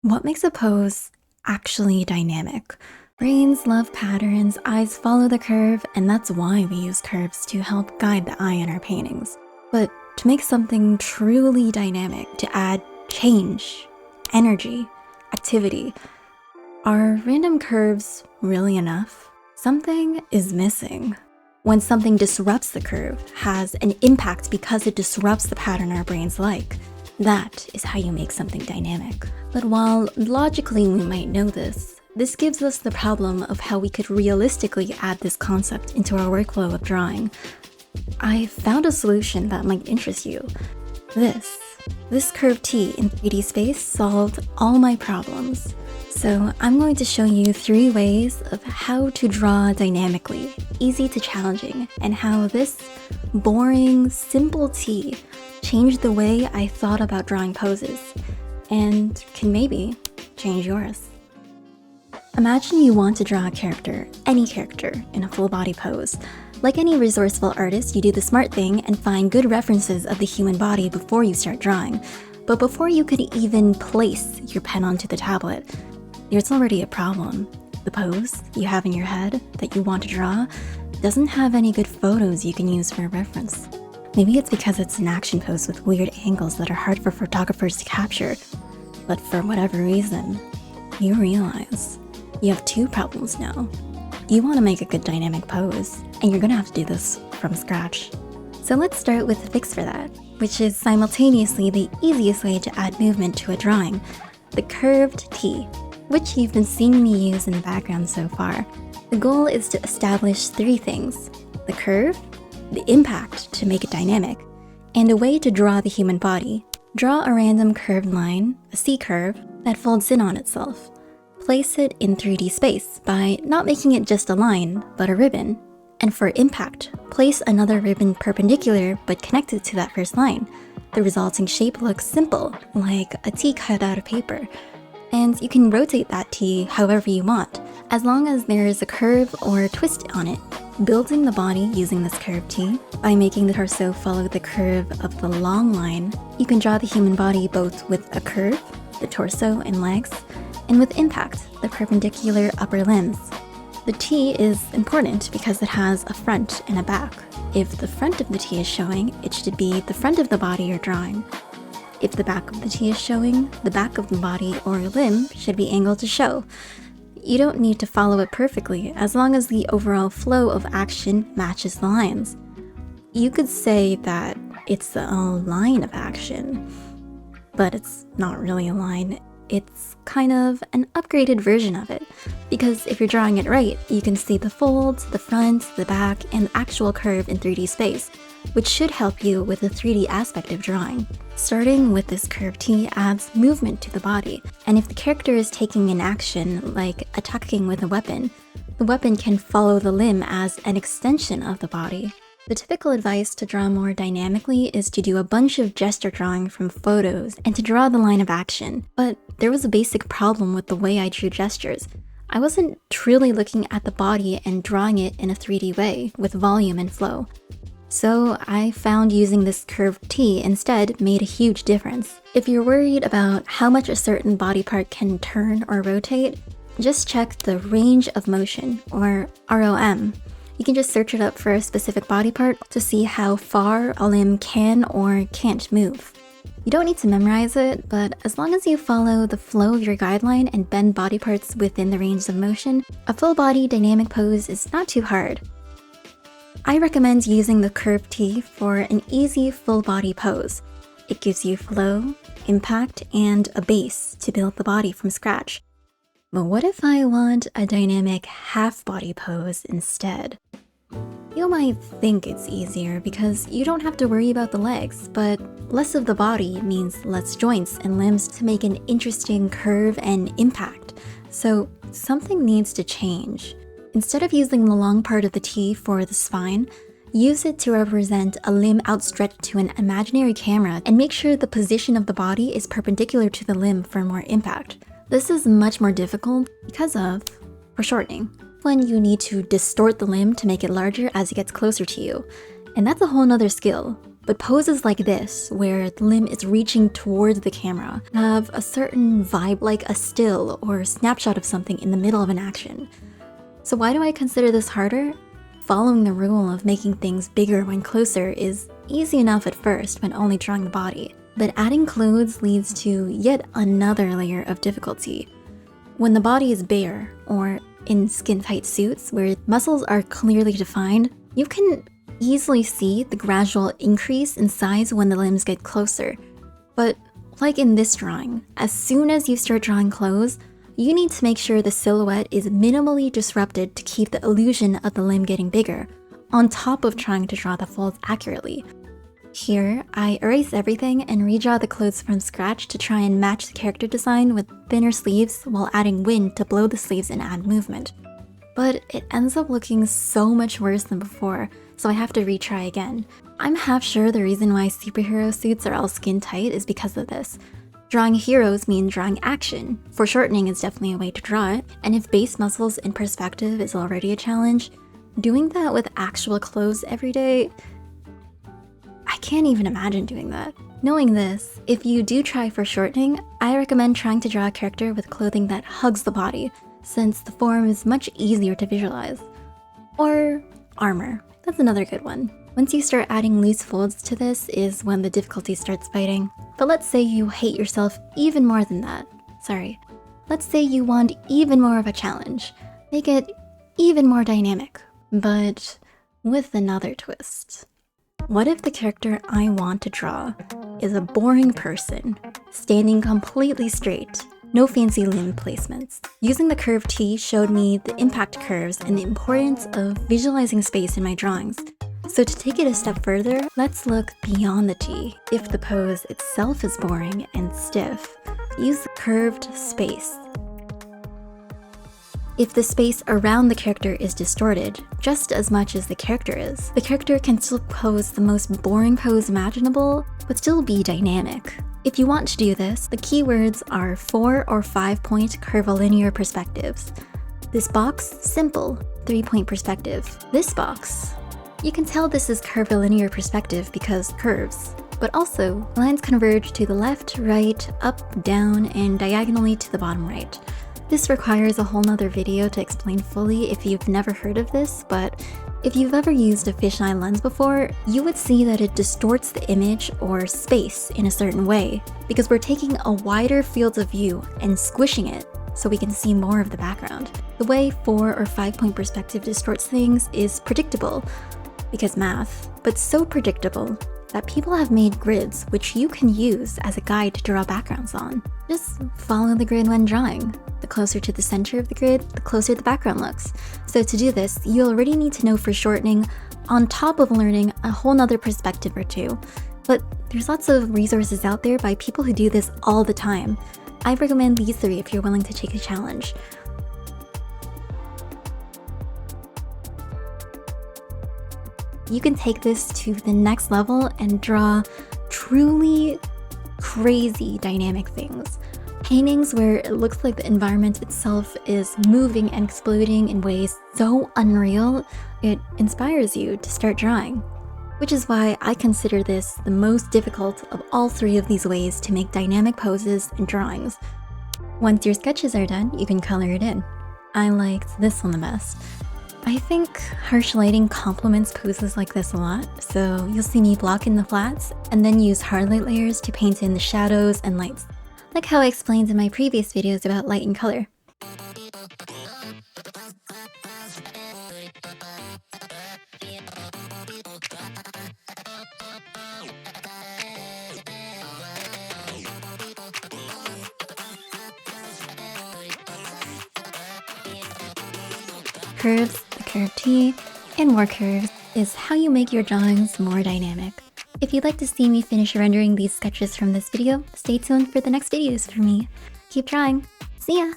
What makes a pose actually dynamic? Brains love patterns, eyes follow the curve, and that's why we use curves to help guide the eye in our paintings. But to make something truly dynamic, to add change, energy, activity, are random curves really enough? Something is missing. When something disrupts the curve, has an impact because it disrupts the pattern our brains like. That is how you make something dynamic. But while logically we might know this gives us the problem of how we could realistically add this concept into our workflow of drawing. I found a solution that might interest you. This curved T in 3D space solved all my problems. So I'm going to show you 3 ways of how to draw dynamically, easy to challenging, and how this boring, simple T changed the way I thought about drawing poses, and can maybe change yours. Imagine you want to draw a character, any character, in a full body pose. Like any resourceful artist, you do the smart thing and find good references of the human body before you start drawing. But before you could even place your pen onto the tablet, there's already a problem. The pose you have in your head that you want to draw doesn't have any good photos you can use for a reference. Maybe it's because it's an action pose with weird angles that are hard for photographers to capture. But for whatever reason, you realize you have 2 problems now. You want to make a good dynamic pose, and you're gonna have to do this from scratch. So let's start with the fix for that, which is simultaneously the easiest way to add movement to a drawing, the curved T, which you've been seeing me use in the background so far. The goal is to establish 3 things: the curve, the impact to make it dynamic, and a way to draw the human body. Draw a random curved line, a C curve, that folds in on itself. Place it in 3D space by not making it just a line, but a ribbon. And for impact, place another ribbon perpendicular but connected to that first line. The resulting shape looks simple, like a T cut out of paper. And you can rotate that T however you want, as long as there is a curve or a twist on it. Building the body using this curved T, by making the torso follow the curve of the long line, you can draw the human body both with a curve, the torso and legs, and with impact, the perpendicular upper limbs. The T is important because it has a front and a back. If the front of the T is showing, it should be the front of the body you're drawing. If the back of the T is showing, the back of the body or limb should be angled to show. You don't need to follow it perfectly, as long as the overall flow of action matches the lines. You could say that it's a line of action, but it's not really a line. It's kind of an upgraded version of it, because if you're drawing it right, you can see the folds, the front, the back, and the actual curve in 3D space, which should help you with the 3D aspect of drawing. Starting with this curved T adds movement to the body, and if the character is taking an action, like attacking with a weapon, the weapon can follow the limb as an extension of the body. The typical advice to draw more dynamically is to do a bunch of gesture drawing from photos and to draw the line of action. But there was a basic problem with the way I drew gestures. I wasn't truly looking at the body and drawing it in a 3D way with volume and flow. So I found using this curved T instead made a huge difference. If you're worried about how much a certain body part can turn or rotate, just check the range of motion, or ROM. You can just search it up for a specific body part to see how far a limb can or can't move. You don't need to memorize it, but as long as you follow the flow of your guideline and bend body parts within the range of motion, a full body dynamic pose is not too hard. I recommend using the curved T for an easy full body pose. It gives you flow, impact, and a base to build the body from scratch. But what if I want a dynamic half-body pose instead? You might think it's easier because you don't have to worry about the legs, but less of the body means less joints and limbs to make an interesting curve and impact. So something needs to change. Instead of using the long part of the T for the spine, use it to represent a limb outstretched to an imaginary camera and make sure the position of the body is perpendicular to the limb for more impact. This is much more difficult because of foreshortening, when you need to distort the limb to make it larger as it gets closer to you. And that's a whole nother skill. But poses like this, where the limb is reaching towards the camera, have a certain vibe, like a still or snapshot of something in the middle of an action. So why do I consider this harder? Following the rule of making things bigger when closer is easy enough at first when only drawing the body, but adding clothes leads to yet another layer of difficulty. When the body is bare, or in skin-tight suits where muscles are clearly defined, you can easily see the gradual increase in size when the limbs get closer. But like in this drawing, as soon as you start drawing clothes, you need to make sure the silhouette is minimally disrupted to keep the illusion of the limb getting bigger, on top of trying to draw the folds accurately. Here, I erase everything and redraw the clothes from scratch to try and match the character design with thinner sleeves while adding wind to blow the sleeves and add movement. But it ends up looking so much worse than before, so I have to retry again. I'm half sure the reason why superhero suits are all skin tight is because of this. Drawing heroes means drawing action. Foreshortening is definitely a way to draw it, and if base muscles in perspective is already a challenge, doing that with actual clothes every day, I can't even imagine doing that. Knowing this, if you do try foreshortening, I recommend trying to draw a character with clothing that hugs the body, since the form is much easier to visualize. Or armor. That's another good one. Once you start adding loose folds to this is when the difficulty starts biting. But let's say you hate yourself even more than that. Let's say you want even more of a challenge. Make it even more dynamic, but with another twist. What if the character I want to draw is a boring person, standing completely straight, no fancy limb placements? Using the curved T showed me the impact curves and the importance of visualizing space in my drawings. So to take it a step further, let's look beyond the T. If the pose itself is boring and stiff, use the curved space. If the space around the character is distorted, just as much as the character is, the character can still pose the most boring pose imaginable, but still be dynamic. If you want to do this, the keywords are 4 or 5 point curvilinear perspectives. This box, simple, 3-point perspective. This box, you can tell this is curvilinear perspective because curves, but also lines converge to the left, right, up, down, and diagonally to the bottom right. This requires a whole nother video to explain fully if you've never heard of this, but if you've ever used a fisheye lens before, you would see that it distorts the image or space in a certain way, because we're taking a wider field of view and squishing it so we can see more of the background. The way 4 or 5 point perspective distorts things is predictable, because math, but so predictable that people have made grids which you can use as a guide to draw backgrounds on. Just follow the grid when drawing. The closer to the center of the grid, the closer the background looks. So to do this, you already need to know foreshortening on top of learning a whole nother perspective or two. But there's lots of resources out there by people who do this all the time. I recommend these 3 if you're willing to take a challenge. You can take this to the next level and draw truly crazy dynamic things. Paintings where it looks like the environment itself is moving and exploding in ways so unreal, it inspires you to start drawing. Which is why I consider this the most difficult of all 3 of these ways to make dynamic poses and drawings. Once your sketches are done, you can color it in. I liked this one the best. I think harsh lighting complements poses like this a lot, so you'll see me block in the flats and then use hard light layers to paint in the shadows and lights, like how I explained in my previous videos about light and color. Curves, the curved T, and more curves is how you make your drawings more dynamic. If you'd like to see me finish rendering these sketches from this video, stay tuned for the next videos from me. Keep drawing. See ya!